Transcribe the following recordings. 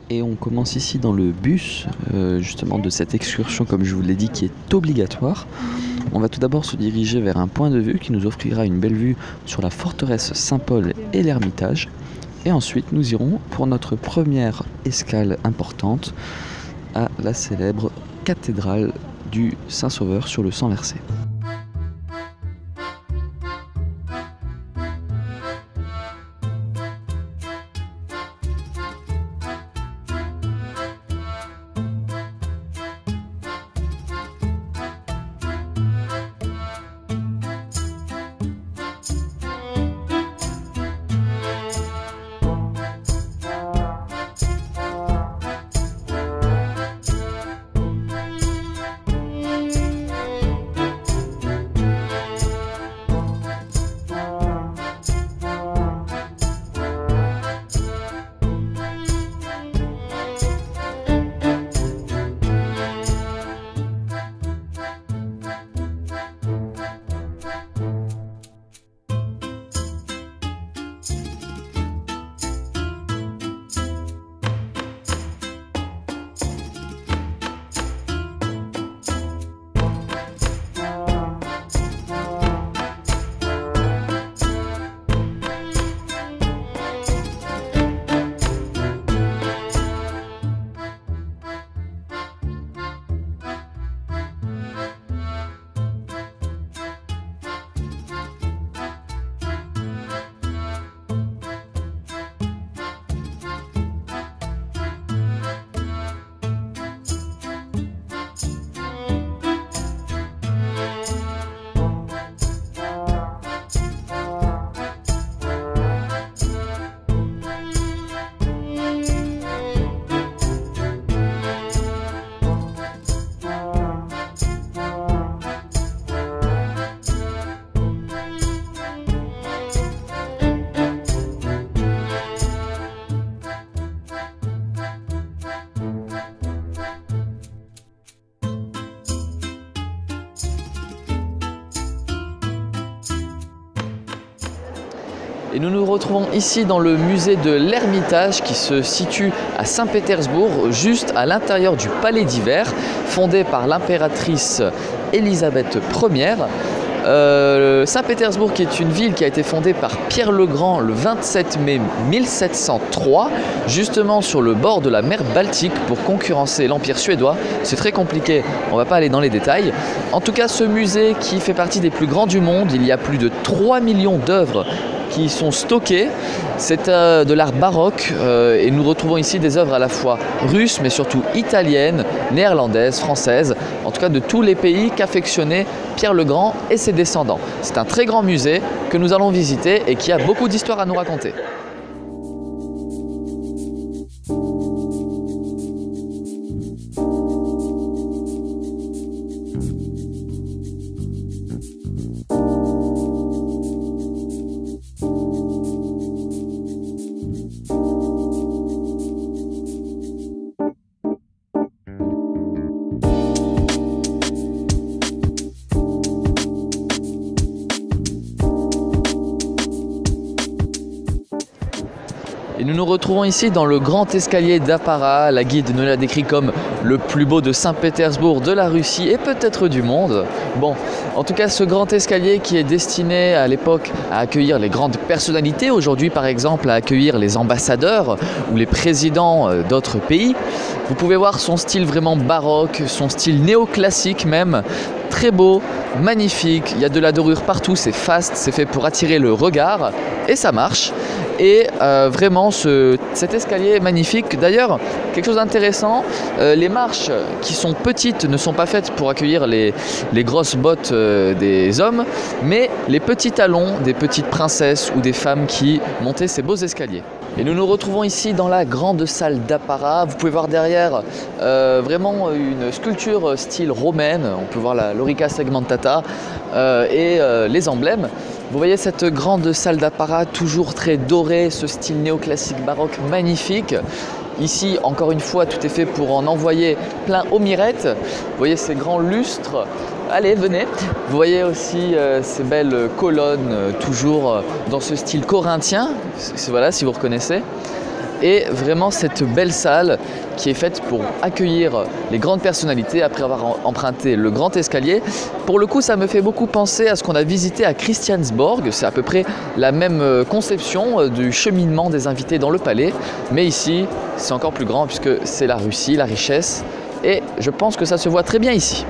Et on commence ici dans le bus, justement de cette excursion, comme je vous l'ai dit, qui est obligatoire. On va tout d'abord se diriger vers un point de vue qui nous offrira une belle vue sur la forteresse Saint-Paul et l'Ermitage. Et ensuite, nous irons pour notre première escale importante à la célèbre cathédrale du Saint-Sauveur sur le Sang Versé. Et nous nous retrouvons ici dans le musée de l'Ermitage qui se situe à Saint-Pétersbourg, juste à l'intérieur du palais d'hiver, fondé par l'impératrice Élisabeth Ier. Saint-Pétersbourg qui est une ville qui a été fondée par Pierre le Grand le 27 mai 1703, justement sur le bord de la mer Baltique pour concurrencer l'Empire suédois. C'est très compliqué, on ne va pas aller dans les détails. En tout cas, ce musée qui fait partie des plus grands du monde, il y a plus de 3 millions d'œuvres qui sont stockées. C'est de l'art baroque et nous retrouvons ici des œuvres à la fois russes mais surtout italiennes, néerlandaises, françaises, en tout cas de tous les pays qu'affectionnait Pierre le Grand et ses descendants. C'est un très grand musée que nous allons visiter et qui a beaucoup d'histoires à nous raconter. Et nous nous retrouvons ici dans le grand escalier d'Apparat. La guide nous l'a décrit comme le plus beau de Saint-Pétersbourg, de la Russie et peut-être du monde. Bon, en tout cas ce grand escalier qui est destiné à l'époque à accueillir les grandes personnalités, aujourd'hui par exemple à accueillir les ambassadeurs ou les présidents d'autres pays. Vous pouvez voir son style vraiment baroque, son style néoclassique même, très beau, magnifique, il y a de la dorure partout, c'est fast, c'est fait pour attirer le regard et ça marche. Et vraiment cet escalier est magnifique. D'ailleurs, quelque chose d'intéressant, les marches qui sont petites ne sont pas faites pour accueillir les grosses bottes des hommes, mais les petits talons des petites princesses ou des femmes qui montaient ces beaux escaliers. Et nous nous retrouvons ici dans la grande salle d'Apparat. Vous pouvez voir derrière vraiment une sculpture style romaine. On peut voir la Lorica Segmentata et les emblèmes. Vous voyez cette grande salle d'Apparat, toujours très dorée, ce style néoclassique baroque magnifique. Ici, encore une fois, tout est fait pour en envoyer plein aux mirettes. Vous voyez ces grands lustres. Allez, venez. Vous voyez aussi ces belles colonnes, toujours dans ce style corinthien. Voilà, si vous reconnaissez. et vraiment cette belle salle qui est faite pour accueillir les grandes personnalités après avoir emprunté le grand escalier. Pour le coup, ça me fait beaucoup penser à ce qu'on a visité à Christiansborg. C'est à peu près la même conception du cheminement des invités dans le palais, mais ici c'est encore plus grand puisque c'est la Russie, la richesse, et je pense que ça se voit très bien ici.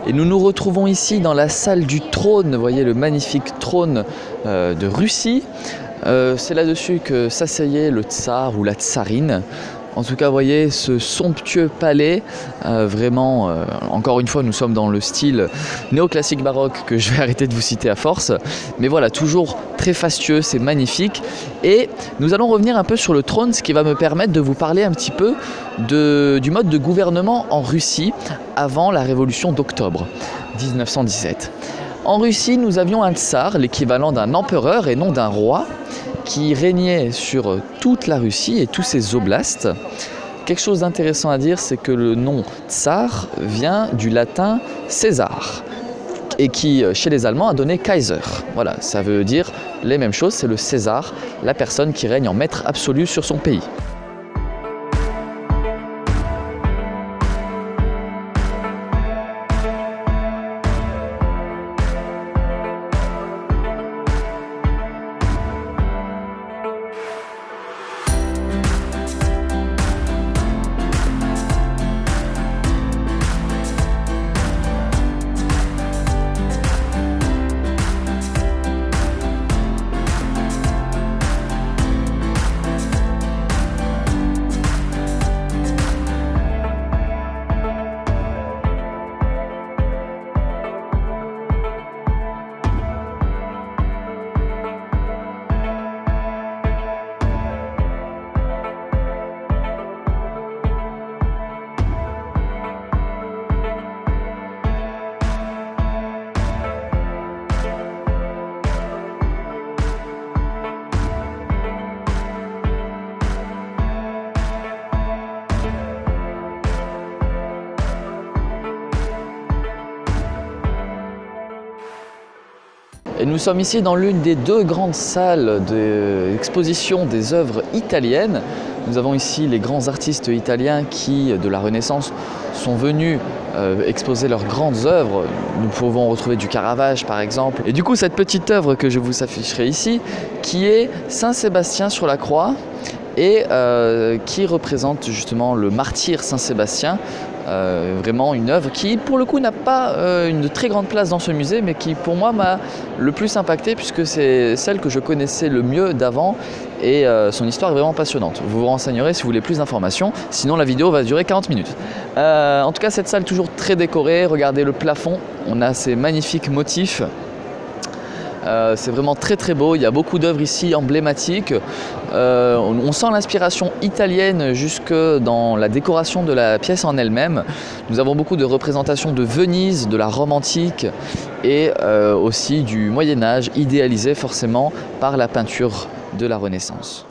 Et nous nous retrouvons ici dans la salle du trône, vous voyez le magnifique trône de Russie. C'est là-dessus que s'asseyait le tsar ou la tsarine. En tout cas, vous voyez ce somptueux palais, vraiment, encore une fois, nous sommes dans le style néoclassique baroque que je vais arrêter de vous citer à force. Mais voilà, toujours très fastueux, c'est magnifique. Et nous allons revenir un peu sur le trône, ce qui va me permettre de vous parler un petit peu du mode de gouvernement en Russie avant la révolution d'octobre 1917. En Russie, nous avions un tsar, l'équivalent d'un empereur et non d'un roi, qui régnait sur toute la Russie et tous ses oblasts. Quelque chose d'intéressant à dire, c'est que le nom tsar vient du latin César et qui, chez les Allemands, a donné Kaiser. Voilà, ça veut dire les mêmes choses, c'est le César, la personne qui règne en maître absolu sur son pays. Et nous sommes ici dans l'une des deux grandes salles d'exposition des œuvres italiennes. Nous avons ici les grands artistes italiens qui, de la Renaissance, sont venus exposer leurs grandes œuvres. Nous pouvons retrouver du Caravage par exemple. Et du coup, cette petite œuvre que je vous afficherai ici, qui est Saint-Sébastien sur la croix et qui représente justement le martyr Saint-Sébastien. Vraiment une œuvre qui pour le coup n'a pas une très grande place dans ce musée, mais qui pour moi m'a le plus impacté puisque c'est celle que je connaissais le mieux d'avant et son histoire est vraiment passionnante. Vous vous renseignerez si vous voulez plus d'informations, sinon la vidéo va durer 40 minutes. En tout cas, cette salle toujours très décorée, regardez le plafond, on a ces magnifiques motifs. C'est vraiment très très beau, il y a beaucoup d'œuvres ici emblématiques. On sent l'inspiration italienne jusque dans la décoration de la pièce en elle-même. Nous avons beaucoup de représentations de Venise, de la Rome antique et aussi du Moyen-Âge, idéalisé forcément par la peinture de la Renaissance.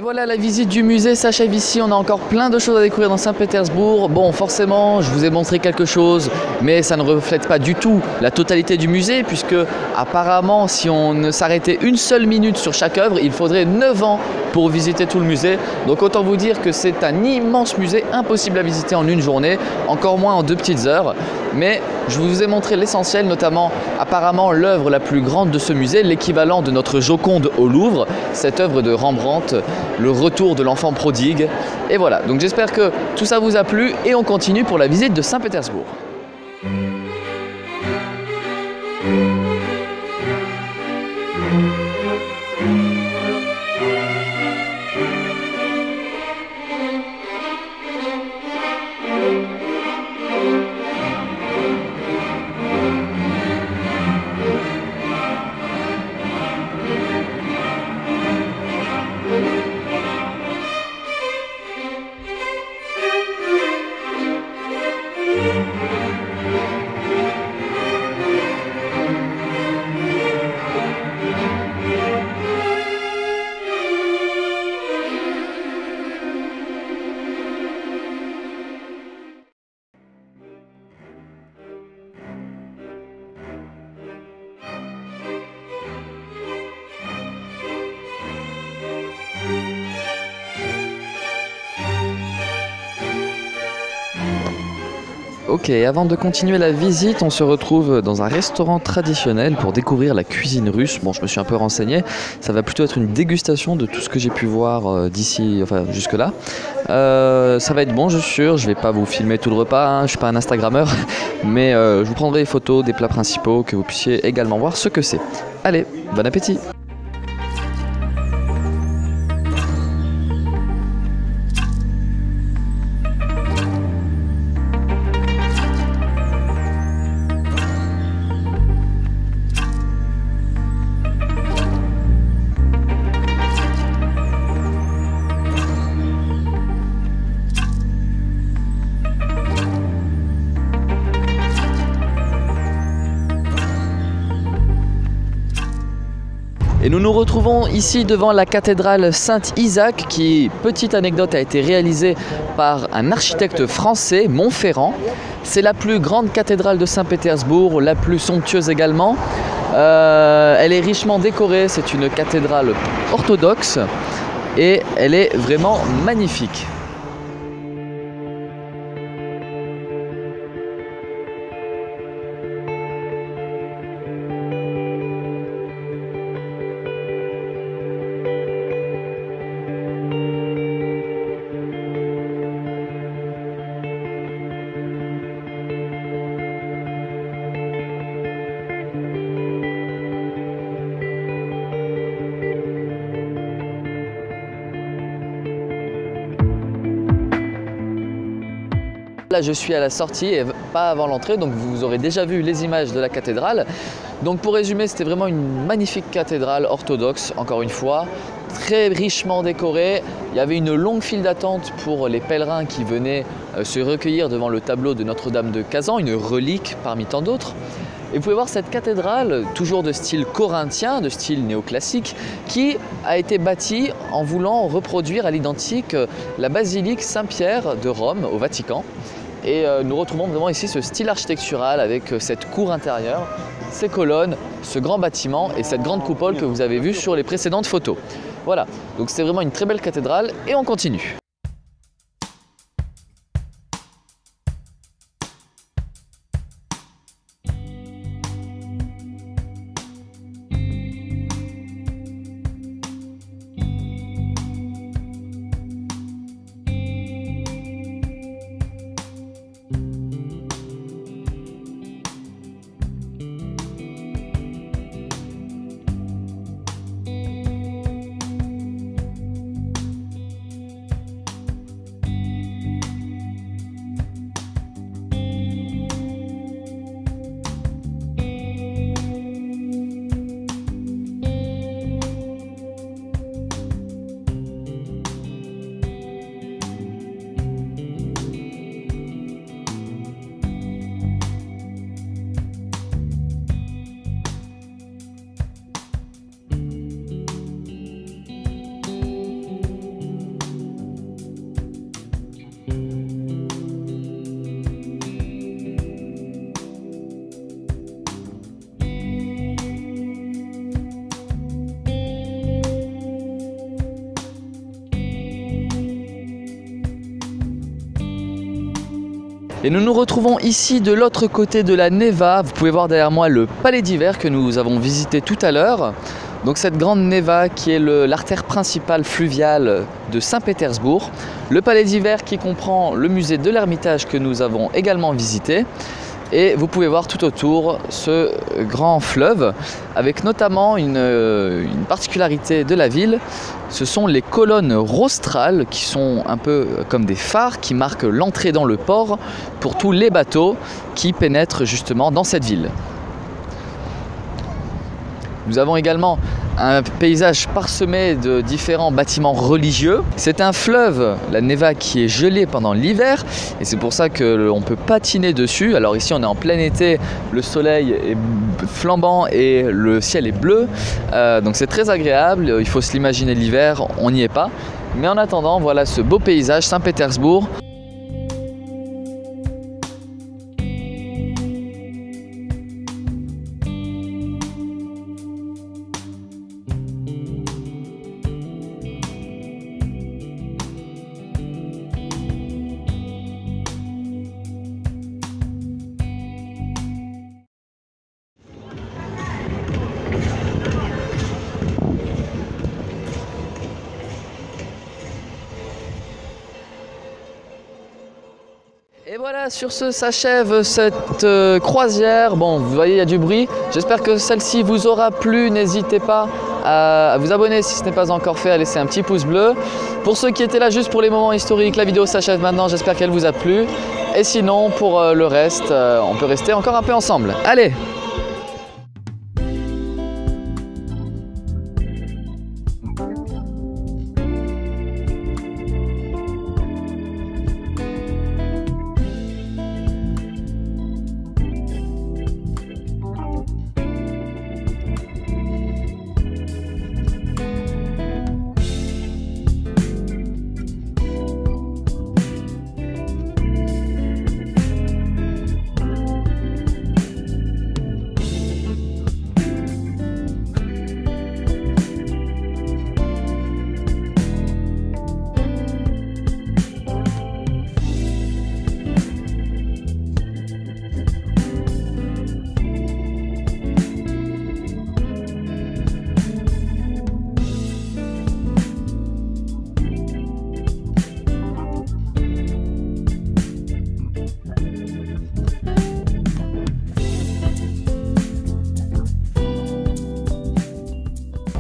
voilà, la visite du musée s'achève ici. On a encore plein de choses à découvrir dans Saint-Pétersbourg. Bon, forcément, je vous ai montré quelque chose, mais ça ne reflète pas du tout la totalité du musée, puisque apparemment, si on ne s'arrêtait une seule minute sur chaque œuvre, il faudrait 9 ans pour visiter tout le musée. Donc autant vous dire que c'est un immense musée, impossible à visiter en une journée, encore moins en 2 petites heures. Mais je vous ai montré l'essentiel, notamment apparemment l'œuvre la plus grande de ce musée, l'équivalent de notre Joconde au Louvre, cette œuvre de Rembrandt, le retour de l'enfant prodigue. Et voilà, donc j'espère que tout ça vous a plu et on continue pour la visite de Saint-Pétersbourg. Ok, avant de continuer la visite, on se retrouve dans un restaurant traditionnel pour découvrir la cuisine russe. Bon, je me suis un peu renseigné, ça va plutôt être une dégustation de tout ce que j'ai pu voir d'ici, enfin jusque-là. Ça va être bon, je suis sûr, je vais pas vous filmer tout le repas, hein, je suis pas un Instagrammeur, mais je vous prendrai des photos des plats principaux, que vous puissiez également voir ce que c'est. Allez, bon appétit! Et nous nous retrouvons ici devant la cathédrale Saint-Isaac qui, petite anecdote, a été réalisée par un architecte français, Montferrand. C'est la plus grande cathédrale de Saint-Pétersbourg, la plus somptueuse également. Elle est richement décorée, c'est une cathédrale orthodoxe et elle est vraiment magnifique. Là, je suis à la sortie et pas avant l'entrée, donc vous aurez déjà vu les images de la cathédrale. Donc pour résumer, c'était vraiment une magnifique cathédrale orthodoxe, encore une fois, très richement décorée. Il y avait une longue file d'attente pour les pèlerins qui venaient se recueillir devant le tableau de Notre-Dame de Kazan, une relique parmi tant d'autres. Et vous pouvez voir cette cathédrale, toujours de style corinthien, de style néoclassique, qui a été bâtie en voulant reproduire à l'identique la basilique Saint-Pierre de Rome au Vatican. Et nous retrouvons vraiment ici ce style architectural avec cette cour intérieure, ces colonnes, ce grand bâtiment et cette grande coupole que vous avez vue sur les précédentes photos. Voilà, donc c'est vraiment une très belle cathédrale et on continue. Et nous nous retrouvons ici de l'autre côté de la Neva. Vous pouvez voir derrière moi le palais d'hiver que nous avons visité tout à l'heure. Donc cette grande Neva qui est l'artère principale fluviale de Saint-Pétersbourg. Le palais d'hiver qui comprend le musée de l'Ermitage que nous avons également visité. Et vous pouvez voir tout autour ce grand fleuve avec notamment une particularité de la ville. Ce sont les colonnes rostrales qui sont un peu comme des phares qui marquent l'entrée dans le port pour tous les bateaux qui pénètrent justement dans cette ville. Nous avons également un paysage parsemé de différents bâtiments religieux. C'est un fleuve, la Neva, qui est gelé pendant l'hiver et c'est pour ça qu'on peut patiner dessus. Alors ici on est en plein été, le soleil est flambant et le ciel est bleu, donc c'est très agréable. Il faut se l'imaginer l'hiver, on n'y est pas. Mais en attendant, voilà ce beau paysage Saint-Pétersbourg. Et voilà, sur ce s'achève cette croisière. Bon, vous voyez, il y a du bruit. J'espère que celle-ci vous aura plu. N'hésitez pas à vous abonner si ce n'est pas encore fait, à laisser un petit pouce bleu. Pour ceux qui étaient là juste pour les moments historiques, la vidéo s'achève maintenant. J'espère qu'elle vous a plu. Et sinon, pour le reste, on peut rester encore un peu ensemble. Allez!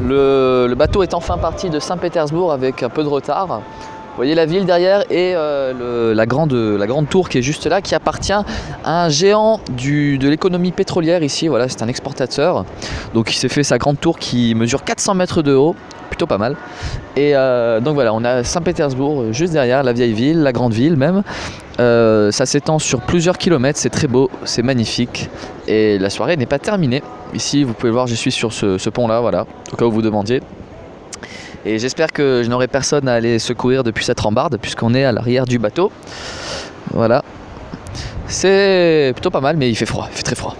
Le bateau est enfin parti de Saint-Pétersbourg avec un peu de retard. Vous voyez la ville derrière et la grande tour qui est juste là, qui appartient à un géant de l'économie pétrolière ici. Voilà, c'est un exportateur. Donc il s'est fait sa grande tour qui mesure 400 mètres de haut, plutôt pas mal. Et donc voilà, on a Saint-Pétersbourg juste derrière, la vieille ville, la grande ville même. Ça s'étend sur plusieurs kilomètres, c'est très beau, c'est magnifique. Et la soirée n'est pas terminée. Ici, vous pouvez voir, je suis sur ce pont-là, voilà, au cas où vous demandiez. Et j'espère que je n'aurai personne à aller secourir depuis cette rambarde, puisqu'on est à l'arrière du bateau. Voilà. C'est plutôt pas mal, mais il fait froid, il fait très froid.